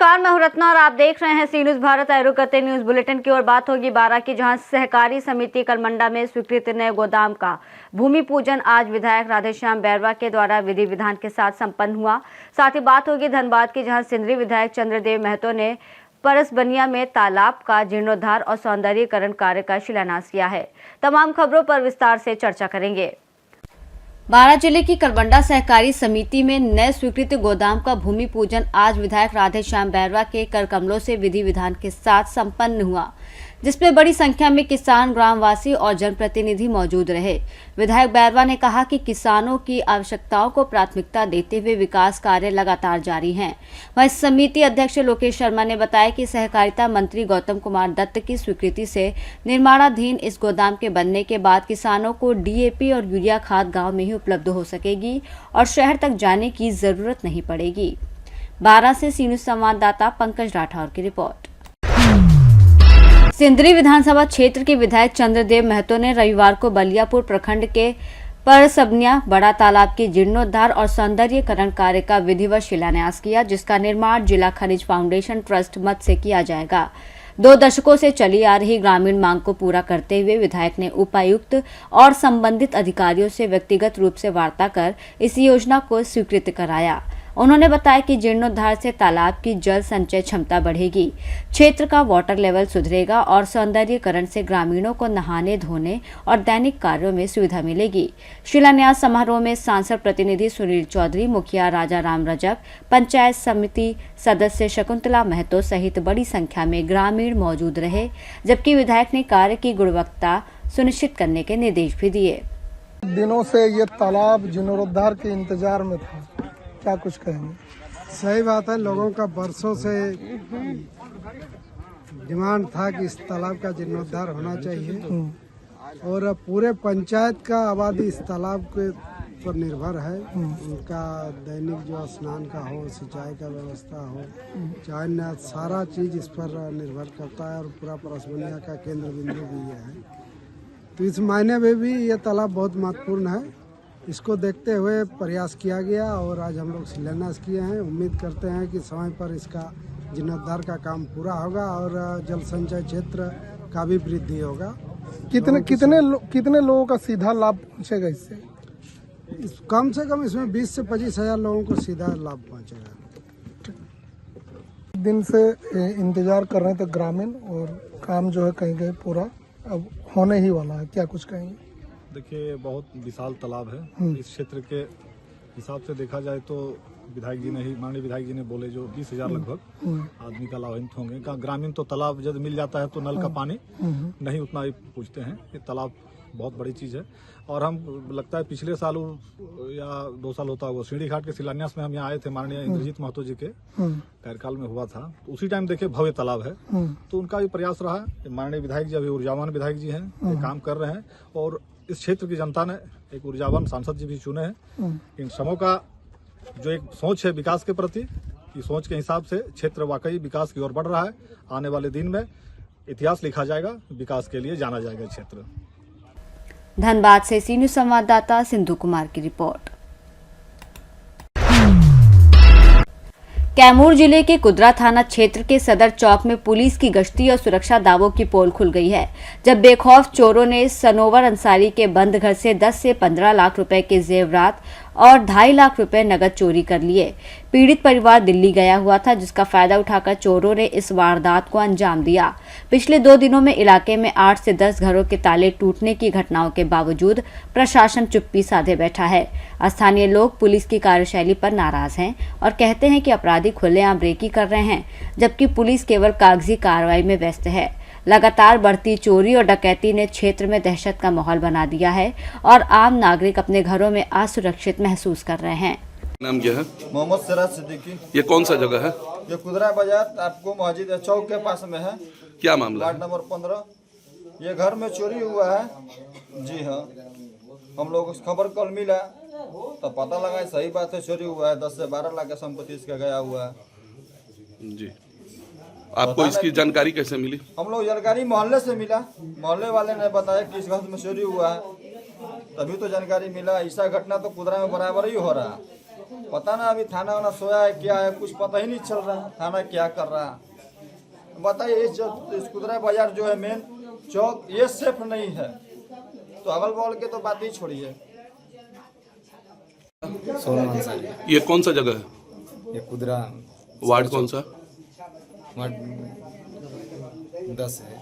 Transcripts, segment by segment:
नमस्कार, मैं हूं रत्ना और आप देख रहे हैं सी न्यूज भारत। आयोग करते न्यूज बुलेटिन की ओर बात होगी बारा की, जहां सहकारी समिति कलमंडा में स्वीकृत नए गोदाम का भूमि पूजन आज विधायक राधेश्याम बैरवा के द्वारा विधि विधान के साथ संपन्न हुआ। साथ ही बात होगी धनबाद की, जहां सिंदरी विधायक चंद्रदेव महतो ने परसबनिया में तालाब का जीर्णोद्धार और सौंदर्यीकरण कार्य का शिलान्यास किया है। तमाम खबरों पर विस्तार से चर्चा करेंगे। बारा जिले की कलमंडा सहकारी समिति में नए स्वीकृत गोदाम का भूमि पूजन आज विधायक राधेश्याम बैरवा के कर कमलों से विधि विधान के साथ संपन्न हुआ, जिसमें बड़ी संख्या में किसान, ग्रामवासी और जनप्रतिनिधि मौजूद रहे। विधायक बैरवा ने कहा कि किसानों की आवश्यकताओं को प्राथमिकता देते हुए विकास कार्य लगातार जारी हैं। वहीं समिति अध्यक्ष लोकेश शर्मा ने बताया कि सहकारिता मंत्री गौतम कुमार दत्त की स्वीकृति से निर्माणाधीन इस गोदाम के बनने के बाद किसानों को डीएपी और यूरिया खाद गाँव में ही उपलब्ध हो सकेगी और शहर तक जाने की जरूरत नहीं पड़ेगी। बारा से सी न्यूज संवाददाता पंकज राठौर की रिपोर्ट। सिंदरी विधानसभा क्षेत्र के विधायक चंद्रदेव महतो ने रविवार को बलियापुर प्रखंड के परसबनिया बड़ा तालाब के जीर्णोद्धार और सौंदर्यीकरण कार्य का विधिवत शिलान्यास किया, जिसका निर्माण जिला खनिज फाउंडेशन ट्रस्ट मद से किया जाएगा। 2 दशकों से चली आ रही ग्रामीण मांग को पूरा करते हुए विधायक ने उपायुक्त और संबंधित अधिकारियों से व्यक्तिगत रूप से वार्ता कर इस योजना को स्वीकृत कराया। उन्होंने बताया कि जीर्णोद्धार से तालाब की जल संचय क्षमता बढ़ेगी, क्षेत्र का वाटर लेवल सुधरेगा और सौंदर्यीकरण से ग्रामीणों को नहाने, धोने और दैनिक कार्यों में सुविधा मिलेगी। शिलान्यास समारोह में सांसद प्रतिनिधि सुनील चौधरी, मुखिया राजा राम रजक, पंचायत समिति सदस्य शकुंतला महतो सहित बड़ी संख्या में ग्रामीण मौजूद रहे, जबकि विधायक ने कार्य की गुणवत्ता सुनिश्चित करने के निर्देश भी दिए। दिनों से ये तालाब जीर्णोद्धार के इंतजार में था, क्या कुछ कहेंगे? सही बात है, लोगों का बरसों से डिमांड था कि इस तालाब का जीर्णोद्धार होना चाहिए और पूरे पंचायत का आबादी इस तालाब के पर निर्भर है। उनका दैनिक जो स्नान का हो, सिंचाई का व्यवस्था हो, चाहे न सारा चीज इस पर निर्भर करता है और पूरा परसबनिया का केंद्र बिंदु भी ये है। तो इस मायने में भी ये तालाब बहुत महत्वपूर्ण है। इसको देखते हुए प्रयास किया गया और आज हम लोग शिलान्यास किए हैं। उम्मीद करते हैं कि समय पर इसका जीर्णोद्धार का काम पूरा होगा और जल संचय क्षेत्र का भी वृद्धि होगा। कितने लोगों का सीधा लाभ पहुंचेगा इससे? कम से कम इसमें 20 से 25 हजार लोगों को सीधा लाभ पहुंचेगा। दिन से इंतजार कर रहे थे ग्रामीण और काम जो है कहीं पूरा अब होने ही वाला है, क्या कुछ कहेंगे? देखिए, बहुत विशाल तालाब है। इस क्षेत्र के हिसाब से देखा जाए तो विधायक जी ने ही, माननीय विधायक जी ने बोले जो 20,000 लगभग आदमी का लाभान्वित होंगे। ग्रामीण तो तालाब जब मिल जाता है तो नल का पानी नहीं उतना ही पूछते हैं। ये तालाब बहुत बड़ी चीज़ है और हम लगता है पिछले साल या 2 साल होता होगा, सीढ़ी घाट के शिलान्यास में हम यहाँ आए थे, माननीय इंद्रजीत महतो जी के कार्यकाल में हुआ था। तो उसी टाइम देखे भव्य तालाब है, तो उनका भी प्रयास रहा है। माननीय विधायक जी अभी ऊर्जावान विधायक जी हैं, काम कर रहे हैं और इस क्षेत्र की जनता ने एक ऊर्जावान सांसद जी भी चुने हैं। इन समूह का जो एक सोच है विकास के प्रति, इस सोच के हिसाब से क्षेत्र वाकई विकास की ओर बढ़ रहा है। आने वाले दिन में इतिहास लिखा जाएगा, विकास के लिए जाना जाएगा क्षेत्र। धनबाद से सी न्यूज संवाददाता सिंधु कुमार की रिपोर्ट। कैमूर जिले के कुदरा थाना क्षेत्र के सदर चौक में पुलिस की गश्ती और सुरक्षा दावों की पोल खुल गई है, जब बेखौफ चोरों ने सनोवर अंसारी के बंद घर से 10 से 15 लाख रुपए के जेवरात और 2.5 लाख रुपए नकद चोरी कर लिए। पीड़ित परिवार दिल्ली गया हुआ था, जिसका फायदा उठाकर चोरों ने इस वारदात को अंजाम दिया। पिछले 2 दिनों में इलाके में 8 से 10 घरों के ताले टूटने की घटनाओं के बावजूद प्रशासन चुप्पी साधे बैठा है। स्थानीय लोग पुलिस की कार्यशैली पर नाराज हैं और कहते हैं कि अपराधी खुलेआम रेकी कर रहे हैं, जबकि पुलिस केवल कागजी कार्रवाई में व्यस्त है। लगातार बढ़ती चोरी और डकैती ने क्षेत्र में दहशत का माहौल बना दिया है और आम नागरिक अपने घरों में असुरक्षित महसूस कर रहे हैं। नाम क्या है? मोहम्मद सिराज सिद्दीकी। ये कौन सा जगह है? ये कुदरा बाजार, आपको मस्जिद चौक के पास में है। क्या मामला? Ward number 15। ये घर में चोरी हुआ है। जी हाँ, हम लोग खबर कल मिला तो पता लगा सही बात है, चोरी हुआ है। 10 से 12 लाख का संपत्ति इसका गया हुआ है। जी, आपको इसकी जानकारी कैसे मिली? हम लोग जानकारी मोहल्ले से मिला, मोहल्ले वाले ने बताया कि इस घर में चोरी हुआ है, तभी तो जानकारी मिला। ऐसा घटना तो कुदरा में बराबर ही हो रहा है। पता ना अभी थाना वाना सोया है क्या है, कुछ पता ही नहीं चल रहा है थाना क्या कर रहा है। बताइए इस कुदरा बाजार जो है मेन चौक ये सेफ नहीं है, तो अगल बगल के तो बात ही छोड़िए। सोनू अंसारी। ये कौन सा जगह है? ये कुदरा वार्ड कौन सा? वार्ड 10 है।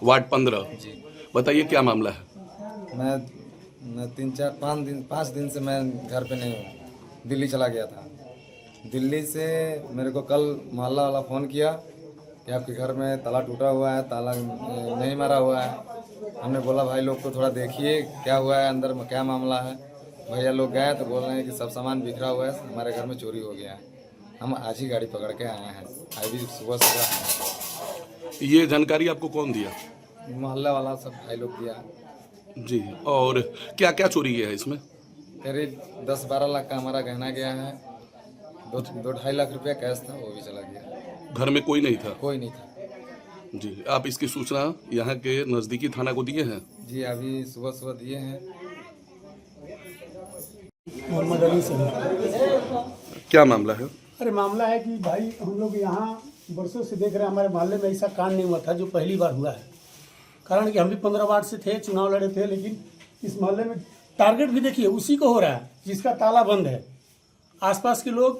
वार्ड 15। बताइए क्या मामला है? मैं 5 दिन से मैं घर पे नहीं हूँ, दिल्ली चला गया था। दिल्ली से मेरे को कल मोहल्ला वाला फ़ोन किया कि आपके घर में ताला टूटा हुआ है, ताला नहीं मारा हुआ है। हमने बोला भाई लोग को थोड़ा देखिए क्या हुआ है, अंदर में क्या मामला है। भैया लोग गए तो बोल रहे हैं कि सब सामान बिखरा हुआ है, हमारे घर में चोरी हो गया है। हम आज ही गाड़ी पकड़ के आए हैं, अभी सुबह। ये जानकारी आपको कौन दिया? मोहल्ला वाला सब भाई लोग दिया। जी, और क्या क्या चोरी है इसमें? करीब 10-12 लाख का हमारा गहना गया है, 2-2.5 लाख रुपया कैश था, वो भी चला गया। घर में कोई नहीं था? कोई नहीं था। जी, आप इसकी सूचना यहाँ के नज़दीकी थाना को दिए हैं? जी, अभी सुबह दिए हैं। मोहम्मद अली से। क्या मामला है? अरे मामला है कि भाई हम लोग यहाँ बरसों से देख रहे हैं, हमारे मोहल्ले में ऐसा कांड नहीं हुआ था जो पहली बार हुआ है। कारण कि हम भी 15 वार्ड से थे, चुनाव लड़े थे, लेकिन इस मोहल्ले में टारगेट भी देखिए उसी को हो रहा है जिसका ताला बंद है। आसपास के लोग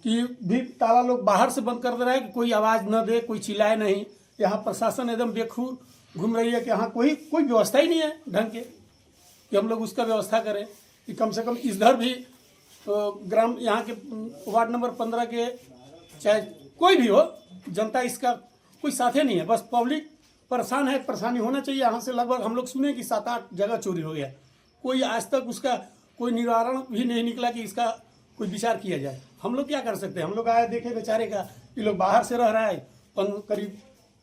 कि भी ताला लोग बाहर से बंद कर दे रहा है कि कोई आवाज़ न दे, कोई चिल्लाए नहीं। यहाँ प्रशासन एकदम बेखूर घूम रही है कि यहाँ कोई व्यवस्था ही नहीं है ढंग के कि हम लोग उसका व्यवस्था करें कि कम से कम इधर भी ग्राम यहाँ के वार्ड नंबर 15 के चाहे कोई भी हो, जनता इसका कोई साथे नहीं है। बस पब्लिक परेशान है, परेशानी होना चाहिए। यहाँ से लगभग हम लोग सुने कि 7-8 जगह चोरी हो गया, कोई आज तक उसका कोई निवारण भी नहीं निकला कि इसका कोई विचार किया जाए। हम लोग क्या कर सकते हैं? हम लोग आए देखे बेचारे का, ये लोग बाहर से रह रहा है, करीब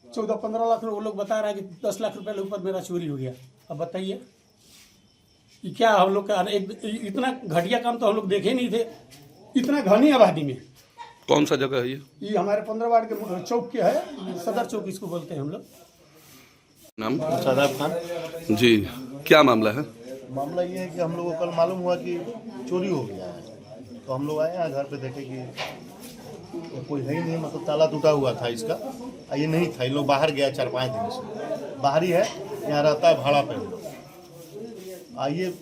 14-15 लाख वो लोग बता रहा है कि 10 लाख रुपये ऊपर मेरा चोरी हो गया। अब बताइए कि क्या हम लोग का इतना घटिया काम तो हम लोग देखे नहीं थे, इतना घनी आबादी में। कौन सा जगह है ये हमारे 15 वार्ड के चौक के है, सदर चौक इसको बोलते हैं हम लोग। नाम? शादाब खान। जी, क्या मामला है? मामला ये है कि हम लोगों को कल मालूम हुआ कि चोरी हो गया है, तो हम लोग आए यहाँ घर पे देखे कि कोई है ही नहीं, मतलब ताला टूटा हुआ था इसका, ये नहीं था। ये लोग बाहर गया 4-5 दिन से, बाहर ही है, यहाँ रहता है भाड़ा पे हम लोग। ये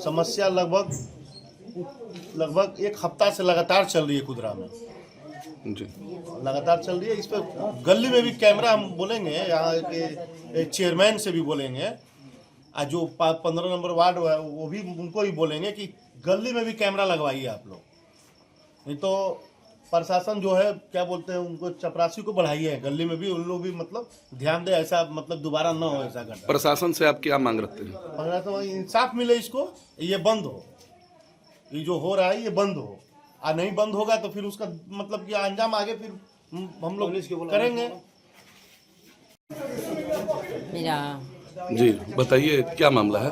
समस्या लगभग 1 हफ्ता से लगातार चल रही है कुदरा में जी, लगातार चल रही है। इस पर गली में भी कैमरा हम बोलेंगे, यहाँ के चेयरमैन से भी बोलेंगे, जो 15 नंबर वार्ड है वो भी उनको भी बोलेंगे कि गली में भी कैमरा लगवाइए आप लोग, नहीं तो प्रशासन जो है क्या बोलते हैं उनको चपरासी को बढ़ाइए, गली में भी उन लोग भी मतलब ध्यान दे, ऐसा मतलब दोबारा न हो ऐसा घटना। प्रशासन से आप क्या मांग रखते हैं? तो इंसाफ मिले इसको, ये बंद हो, ये जो हो रहा है ये बंद हो, और नहीं बंद होगा तो फिर उसका मतलब कि अंजाम आगे फिर हम लोग करेंगे। मेरा जी, बताइए क्या मामला है?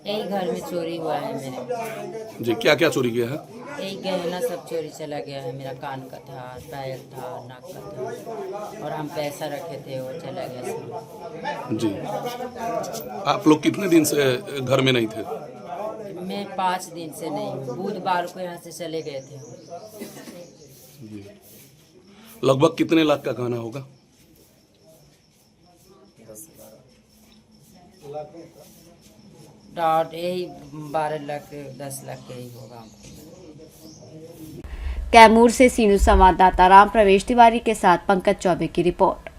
यही घर में चोरी हुआ है मेरे। जी, क्या क्या चोरी किया है? यही गहना सब चोरी चला गया है, मेरा कान का था, पायल था, नाक का था, और हम पैसा रखे थे वो चला गया सब। जी, आप लोग कितने दिन से घर में नहीं थे? मैं 5 दिन से नहीं हूँ, बुधवार को यहाँ से चले गए थे। जी, लगभग कितने लाख का गहना होगा? 10 यही 12 लाख 10 लाख यही होगा। कैमूर से सीनू संवाददाता राम प्रवेश तिवारी के साथ पंकज चौबे की रिपोर्ट।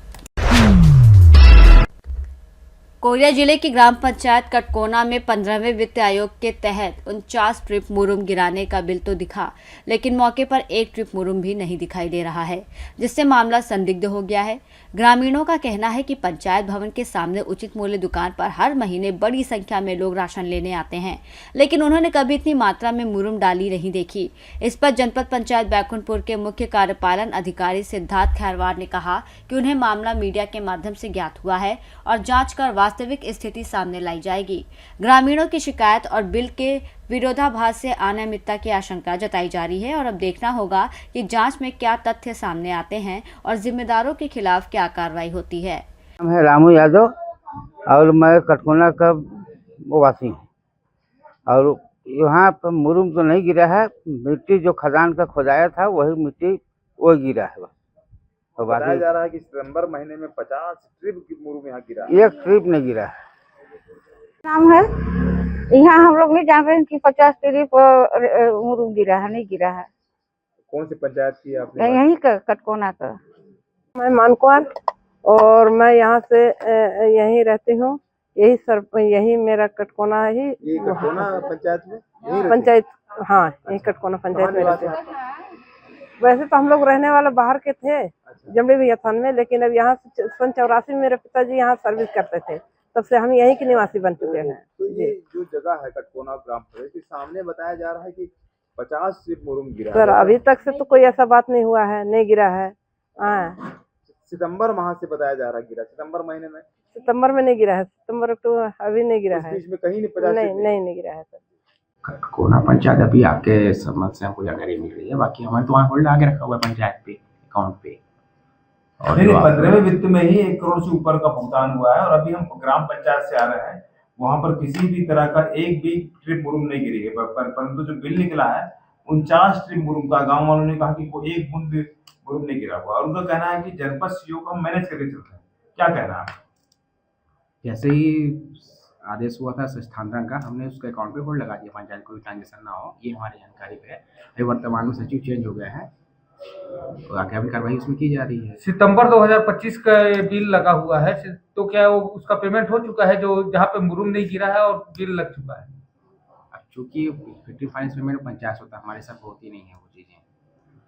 कोरिया जिले की ग्राम पंचायत कटकोना में 15वें वित्त आयोग के तहत 49 ट्रिप मुरुम गिराने का बिल तो दिखा, लेकिन मौके पर 1 ट्रिप मुरुम भी नहीं दिखाई दे रहा है, जिससे मामला संदिग्ध हो गया है। ग्रामीणों का कहना है कि पंचायत भवन के सामने उचित मूल्य दुकान पर हर महीने बड़ी संख्या में लोग राशन लेने आते हैं, लेकिन उन्होंने कभी इतनी मात्रा में मुरुम डाली नहीं देखी। इस पर जनपद पंचायत बैकुंठपुर के मुख्य कार्यपालन अधिकारी सिद्धार्थ खैरवार ने कहा कि उन्हें मामला मीडिया के माध्यम से ज्ञात हुआ है और जांच कर वास्तविक स्थिति सामने लाई जाएगी। ग्रामीणों की शिकायत और बिल के विरोधाभास से अनियमितता की आशंका जताई जा रही है और अब देखना होगा कि जांच में क्या तथ्य सामने आते हैं और जिम्मेदारों के खिलाफ क्या कार्रवाई होती है। मैं रामू यादव और मैं कटकोना का वासी हूँ और यहाँ पर मुरुम तो नहीं गिरा है, मिट्टी जो खदान का खोदाया था वही मिट्टी वो गिरा है बस। तो बताया बाकी जा रहा है कि सितंबर महीने में 50 ट्रिप की मुरुम यहाँ गिरा है। एक ट्रिप नहीं गिरा है। नाम है यहाँ हम लोग नहीं जान रहे हैं कि 50 ट्रिप मुरुम गिरा है, नहीं गिरा है। कौन सी पंचायत की है आपने? यहीं का कटकोना का। मैं मानकुआर और मैं यहाँ से यहीं रहती हूँ, यही मेरा कटकोना है। ये कटकोना पंचायत में पंचायत, हाँ यही कटकोना पंचायत में रहते हैं। वैसे तो हम लोग रहने वाले बाहर के थे, जमड़ी भैया थान में, लेकिन अब यहाँ से सन 84 में मेरे पिताजी यहाँ सर्विस करते थे, तब से हम यहीं के निवासी बन चुके हैं। तो ये जो जगह है कटकोना ग्राम पंचायत के सामने बताया जा रहा है कि 50 ट्रिप मुरुम गिरा है। सर अभी तक से तो कोई ऐसा बात नहीं हुआ है, नहीं गिरा है। हाँ सितंबर माह से बताया जा रहा है गिरा, सितंबर महीने में। सितंबर में नहीं गिरा है, सितंबर अक्टूबर अभी नहीं गिरा है। बीच में कहीं नहीं 50 नहीं गिरा है सर। कटकोना पंचायत अभी आपके समझ से हमको जानकारी मिल रही है, बाकी हमारे तो वहाँ होल्ड आगे रखा हुआ है पंचायत पे अकाउंट पे। और 15वें वित्त में ही 1 करोड़ से ऊपर का भुगतान हुआ है और अभी हम ग्राम पंचायत से आ रहे हैं, वहाँ पर किसी भी तरह का एक भी ट्रिप मुरुम नहीं गिरी है। परंतु जो बिल निकला है 49 ट्रिप मुरुम का, गाँव वालों ने कहा कि कोई एक बूंद मुरुम नहीं गिरा हुआ। और उनका कहना है कि जनपद सीओ को हम मैनेज करके चल रहे हैं। क्या कहना है? जैसे ही आदेश हुआ था स्थानांतरण का, हमने उसके अकाउंट पे होल्ड लगा दिया, पंचायत कोई ट्रांजेक्शन ना हो, ये हमारी जानकारी पे है। अभी वर्तमान में सचिव चेंज हो गया है, तो आगे अभी कार्रवाई उसमें की जा रही है। सितंबर 2025 का बिल लगा हुआ है, तो क्या वो उसका पेमेंट हो चुका है, जो जहाँ पे मुरुम नहीं गिरा है और बिल लग चुका है? अब चूँकि 50 फाइनेंस पेमेंट पंचायत होता है, हमारे साथ होती नहीं है वो चीज़ें।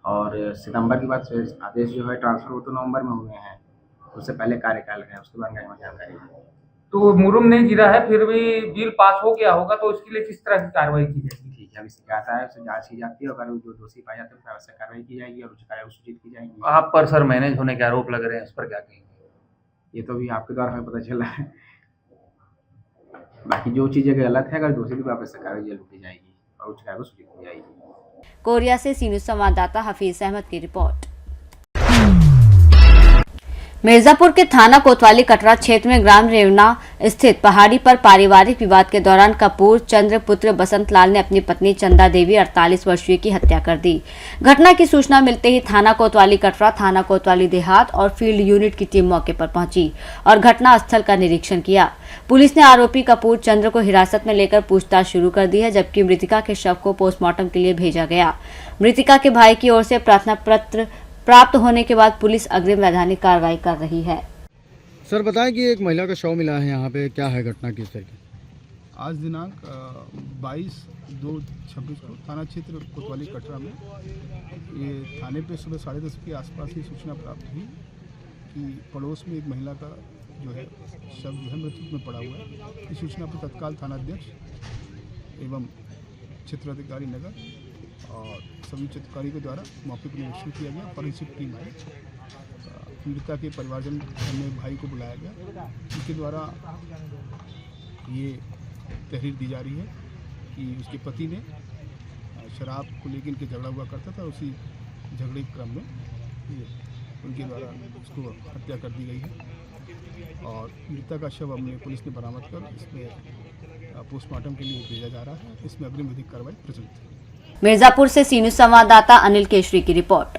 और सितंबर की बात आदेश जो है ट्रांसफर वो तो नवंबर में हुए हैं, उससे पहले कार्यकाल है, उसके बाद हमें जानकारी है। तो मुरुम नहीं गिरा है, फिर भी बिल पास हो गया होगा, तो इसके लिए किस तरह की कार्रवाई की जाएगी? ठीक है, अभी शिकायत आया उससे जांच की जाती है, अगर जो दोषी पाए जाते हैं तो वैसे कार्रवाई की जाएगी और कार्रवाई सूचित की जाएगी। आप पर सर मैनेज होने के आरोप लग रहे हैं, इस पर क्या कहेंगे? ये तो अभी आपके द्वारा हमें पता चला है, बाकी जो चीज़ें गलत है अगर दोषी तो वापस से कार्रवाई जरूर की जाएगी और उस कार्रवाई सूचित की जाएगी। कोरिया से सी न्यूज़ संवाददाता हफीज अहमद की रिपोर्ट। मिर्जापुर के थाना कोतवाली कटरा क्षेत्र में ग्राम रेवना स्थित पहाड़ी पर पारिवारिक विवाद के दौरान कपूर चंद्र पुत्र बसंत लाल ने अपनी पत्नी चंदा देवी 48 वर्षीय की हत्या कर दी। घटना की सूचना मिलते ही थाना कोतवाली कटरा, थाना कोतवाली देहात और फील्ड यूनिट की टीम मौके पर पहुंची और घटना स्थल का निरीक्षण किया। पुलिस ने आरोपी कपूर चंद्र को हिरासत में लेकर पूछताछ शुरू कर दी है, जबकि मृतिका के शव को पोस्टमार्टम के लिए भेजा गया। मृतिका के भाई की ओर से प्रार्थना पत्र प्राप्त होने के बाद पुलिस अग्रिम वैधानिक कार्रवाई कर रही है। सर बताएं कि एक महिला का शव मिला है यहाँ पे, क्या है घटना किस तरह की? आज दिनांक 22/2/26 को थाना क्षेत्र कोतवाली कटरा में ये थाने पे सुबह 10:30 के आसपास ही सूचना प्राप्त हुई कि पड़ोस में एक महिला का जो है शव जो है मृत्यु में पड़ा हुआ है। इस सूचना पर तत्काल थानाध्यक्ष एवं क्षेत्राधिकारी नगर और सभी चित्रकारी के द्वारा मौके पर निरीक्षण किया गया। फॉरेंसिक टीम आई, पीड़िता के परिवारजन में भाई को बुलाया गया, उनके द्वारा ये तहरीर दी जा रही है कि उसके पति ने शराब को लेकर इनके झगड़ा हुआ करता था, उसी झगड़े के क्रम में ये उनके द्वारा उसको हत्या कर दी गई है और पीड़िता का शव हमने पुलिस ने बरामद कर इसमें पोस्टमार्टम के लिए भेजा जा रहा है। इसमें अग्रिम विधिक कार्रवाई प्रचलित है। मिर्जापुर से सी न्यूज़ संवाददाता अनिल केशरी की रिपोर्ट।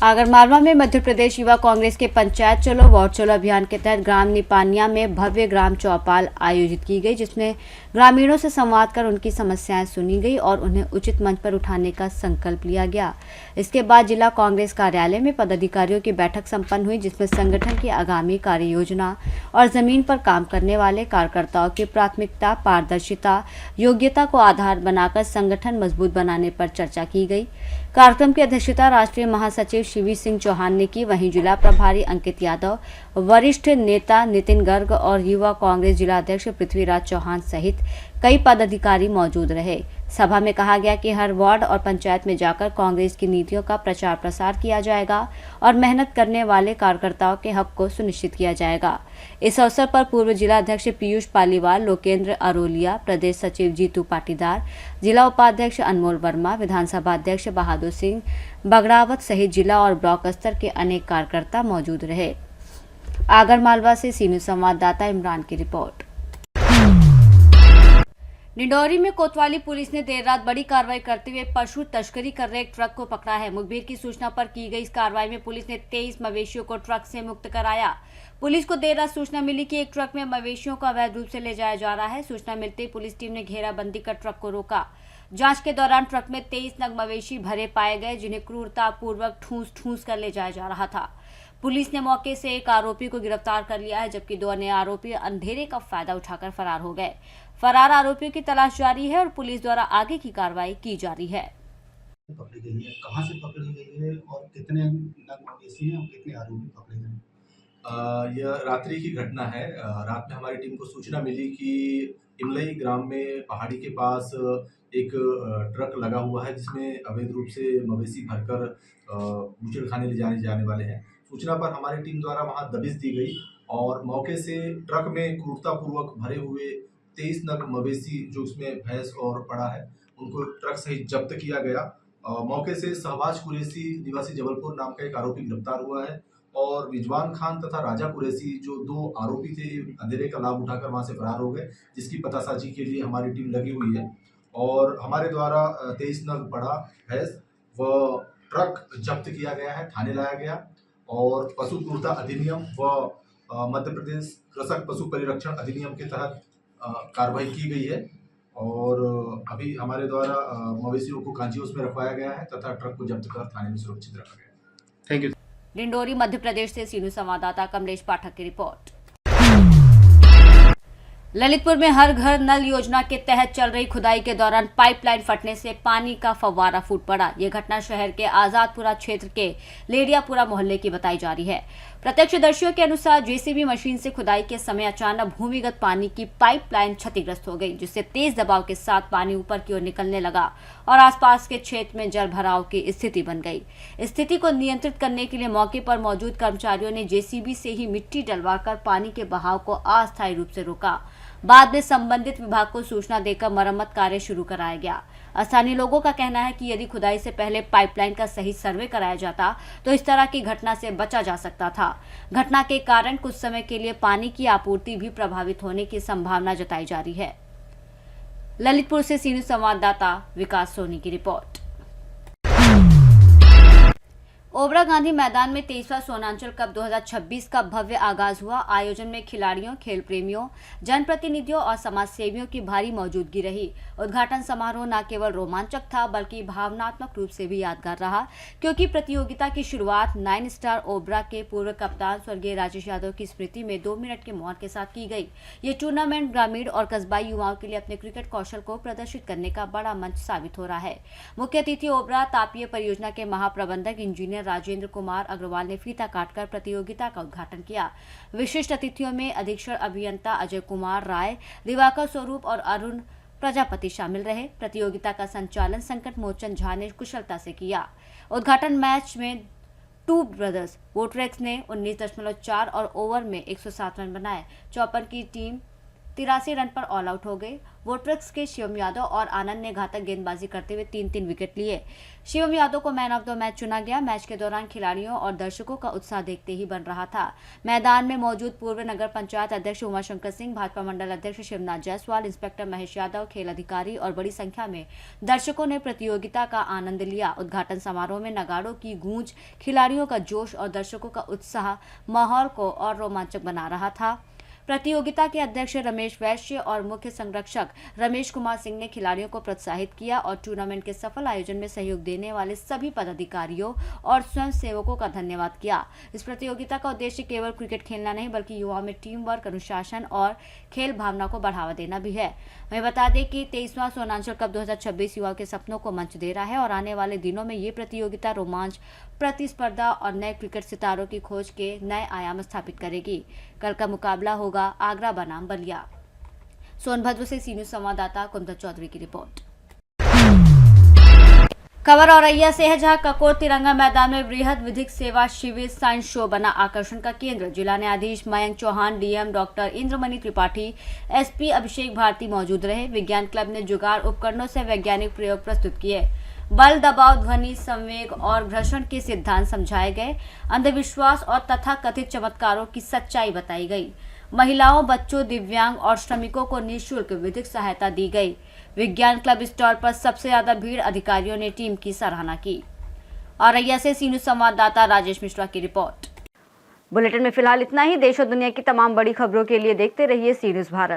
आगरमालवा में मध्य प्रदेश युवा कांग्रेस के पंचायत चलो वार्ड चलो अभियान के तहत ग्राम निपानिया में भव्य ग्राम चौपाल आयोजित की गई, जिसमें ग्रामीणों से संवाद कर उनकी समस्याएं सुनी गई और उन्हें उचित मंच पर उठाने का संकल्प लिया गया। इसके बाद जिला कांग्रेस कार्यालय में पदाधिकारियों की बैठक संपन्न हुई, जिसमें संगठन की आगामी कार्य योजना और जमीन पर काम करने वाले कार्यकर्ताओं की प्राथमिकता, पारदर्शिता, योग्यता को आधार बनाकर संगठन मजबूत बनाने पर चर्चा की गई। कार्यक्रम की अध्यक्षता राष्ट्रीय महासचिव शिवी सिंह चौहान ने की। वहीं जिला प्रभारी अंकित यादव, वरिष्ठ नेता नितिन गर्ग और युवा कांग्रेस जिला अध्यक्ष पृथ्वीराज चौहान सहित कई पदाधिकारी मौजूद रहे। सभा में कहा गया कि हर वार्ड और पंचायत में जाकर कांग्रेस की नीतियों का प्रचार प्रसार किया जाएगा और मेहनत करने वाले कार्यकर्ताओं के हक को सुनिश्चित किया जाएगा। इस अवसर पर पूर्व जिला अध्यक्ष पीयूष पालीवाल, लोकेंद्र अरोलिया, प्रदेश सचिव जीतू पाटीदार, जिला उपाध्यक्ष अनमोल वर्मा, विधानसभा अध्यक्ष बहादुर सिंह बगड़ावत सहित जिला और ब्लॉक स्तर के अनेक कार्यकर्ता मौजूद रहे। आगरमालवा से सी न्यूज़ संवाददाता इमरान की रिपोर्ट। डिंडौरी में कोतवाली पुलिस ने देर रात बड़ी कार्रवाई करते हुए पशु तस्करी कर रहे एक ट्रक को पकड़ा है। मुखबिर की सूचना पर की गई इस कार्रवाई में पुलिस ने 23 मवेशियों को ट्रक से मुक्त कराया। पुलिस को देर रात सूचना मिली कि एक ट्रक में मवेशियों को अवैध रूप से ले जाया जा रहा है। सूचना मिलते ही पुलिस टीम ने घेराबंदी कर ट्रक को रोका। जांच के दौरान ट्रक में 23 नग मवेशी भरे पाए गए, जिन्हें क्रूरतापूर्वक ठूंस कर ले जाया जा रहा था। पुलिस ने मौके से एक आरोपी को गिरफ्तार कर लिया है, जबकि 2 अन्य आरोपी अंधेरे का फायदा उठाकर फरार हो गए। फरार आरोपियों की तलाश जारी है और पुलिस द्वारा आगे की कार्रवाई की जा रही है। पकड़ी गई है, कहां से पकड़ी गई है और कितने नग मवेशी हैं और कितने आरोपी पकड़े गए? यह रात्रि की घटना है। रात में हमारी टीम को सूचना मिली कि इमलई ग्राम में पहाड़ी के पास एक ट्रक लगा हुआ है, जिसमें अवैध रूप से मवेशी भरकर बूचड़ खाने ले जाने वाले हैं। सूचना पर हमारी टीम द्वारा वहां दबिश दी गई और मौके से ट्रक में क्रूरतापूर्वक भरे हुए 23 नग मवेशी जो उसमें भैंस और पड़ा है, उनको ट्रक सहित जब्त किया गया। मौके से शहबाज कुरैशी निवासी जबलपुर नाम का एक आरोपी गिरफ्तार हुआ है और रिजवान खान तथा राजा कुरैशी जो 2 आरोपी थे, अंधेरे का लाभ उठाकर वहां से फरार हो गए, जिसकी पतासाजी के लिए हमारी टीम लगी हुई है और हमारे द्वारा 23 नग पड़ा भैंस व ट्रक जब्त किया गया है, थाने लाया गया और पशु क्रूरता अधिनियम व मध्य प्रदेश कृषक पशु परिरक्षण अधिनियम के तहत कार्रवाई की गई है और अभी हमारे द्वारा मवेशियों को कांजीओस में रखवाया गया है तथा ट्रक को जब्त कर थाने में सुरक्षित रखा गया है। Thank you. डिंडोरी मध्य प्रदेश से सीनू संवाददाता कमलेश पाठक की रिपोर्ट। ललितपुर में हर घर नल योजना के तहत चल रही खुदाई के दौरान पाइपलाइन फटने से पानी का फव्वारा फूट पड़ा। यह घटना शहर के आजादपुरा क्षेत्र के लेडियापुरा मोहल्ले की बताई जा रही है। प्रत्यक्षदर्शियों के अनुसार जेसीबी मशीन से खुदाई के समय अचानक भूमिगत पानी की पाइपलाइन क्षतिग्रस्त हो गई, जिससे तेज दबाव के साथ पानी ऊपर की ओर निकलने लगा और आसपास के क्षेत्र में जल भराव की स्थिति बन गई। स्थिति को नियंत्रित करने के लिए मौके पर मौजूद कर्मचारियों ने जेसीबी से ही मिट्टी डलवाकर पानी के बहाव को अस्थायी रूप से रोका। बाद में संबंधित विभाग को सूचना देकर मरम्मत कार्य शुरू कराया गया। स्थानीय लोगों का कहना है कि यदि खुदाई से पहले पाइपलाइन का सही सर्वे कराया जाता तो इस तरह की घटना से बचा जा सकता था। घटना के कारण कुछ समय के लिए पानी की आपूर्ति भी प्रभावित होने की संभावना जताई जा रही है। ललितपुर से सीनियर संवाददाता विकास सोनी की रिपोर्ट। ओबरा गांधी मैदान में 23वां सोनांचल कप 2026 का भव्य आगाज हुआ। आयोजन में खिलाड़ियों, खेल प्रेमियों, जनप्रतिनिधियों और समाजसेवियों की भारी मौजूदगी रही। उद्घाटन समारोह न केवल रोमांचक था बल्कि भावनात्मक रूप से भी यादगार रहा, क्योंकि प्रतियोगिता की शुरुआत 9 स्टार ओबरा के पूर्व कप्तान स्वर्गीय राजेश यादव की स्मृति में 2 मिनट के मौन के साथ की गई। ये टूर्नामेंट ग्रामीण और कस्बाई युवाओं के लिए अपने क्रिकेट कौशल को प्रदर्शित करने का बड़ा मंच साबित हो रहा है। मुख्य अतिथि ओबरा तापीय परियोजना के महाप्रबंधक इंजीनियर राजेंद्र कुमार अग्रवाल ने फीता काटकर प्रतियोगिता का उद्घाटन किया। विशिष्ट अतिथियों में अधीक्षण अभियंता अजय कुमार राय, दिवाकर स्वरूप और अरुण प्रजापति शामिल रहे। प्रतियोगिता का संचालन संकट मोचन झा ने कुशलता से किया। उद्घाटन मैच में 2 ब्रदर्स वोटरेक्स ने 19.4 और ओवर में 107 रन बनाए। 54 की टीम 83 रन पर ऑल आउट हो गई। वोटरेक्स के शिवम यादव और आनंद ने घातक गेंदबाजी करते हुए 3-3 विकेट लिए। शिवम यादव को मैन ऑफ द मैच चुना गया। मैच के दौरान खिलाड़ियों और दर्शकों का उत्साह देखते ही बन रहा था। मैदान में मौजूद पूर्व नगर पंचायत अध्यक्ष उमाशंकर सिंह, भाजपा मंडल अध्यक्ष शिवनाथ जायसवाल, इंस्पेक्टर महेश यादव, खेल अधिकारी और बड़ी संख्या में दर्शकों ने प्रतियोगिता का आनंद लिया। उद्घाटन समारोह में नगाड़ों की गूंज, खिलाड़ियों का जोश और दर्शकों का उत्साह माहौल को और रोमांचक बना रहा था। प्रतियोगिता के अध्यक्ष रमेश वैश्य और मुख्य संरक्षक रमेश कुमार सिंह ने खिलाड़ियों को प्रोत्साहित किया और टूर्नामेंट के सफल आयोजन में सहयोग देने वाले सभी पदाधिकारियों और स्वयं सेवकों का धन्यवाद किया। इस प्रतियोगिता का उद्देश्य केवल क्रिकेट खेलना नहीं बल्कि युवाओं में टीम वर्क, अनुशासन और खेल भावना को बढ़ावा देना भी है। वहीं बता दें कि 23वां सोनांचल कप 2026 युवाओं के सपनों को मंच दे रहा है और आने वाले दिनों में ये प्रतियोगिता रोमांच, प्रतिस्पर्धा और नए क्रिकेट सितारों की खोज के नए आयाम स्थापित करेगी। कल का मुकाबला होगा आगरा बनाम बलिया। सोनभद्र से सीनियर संवाददाता कुंदन चौधरी की रिपोर्ट। खबर औरैया से है, जहां ककोर तिरंगा मैदान में वृहद विधिक सेवा शिविर साइंस शो बना आकर्षण का केंद्र। जिला न्यायाधीश Mayank Chauhan, DM doctor Indramani Tripathi, SP Abhishek Bharti मौजूद रहे। विज्ञान क्लब ने जुगाड़ उपकरणों से वैज्ञानिक प्रयोग प्रस्तुत किए। बल, दबाव, ध्वनि, संवेग और घर्षण के सिद्धांत समझाए गए। अंधविश्वास और तथा कथित चमत्कारों की सच्चाई बताई गई। महिलाओं, बच्चों, दिव्यांग और श्रमिकों को निःशुल्क विधिक सहायता दी गई। विज्ञान क्लब स्टॉल पर सबसे ज्यादा भीड़, अधिकारियों ने टीम की सराहना की। औरैया से सी न्यूज़ संवाददाता राजेश मिश्रा की रिपोर्ट। बुलेटिन में फिलहाल इतना ही। देश और दुनिया की तमाम बड़ी खबरों के लिए देखते रहिए सी न्यूज़ भारत।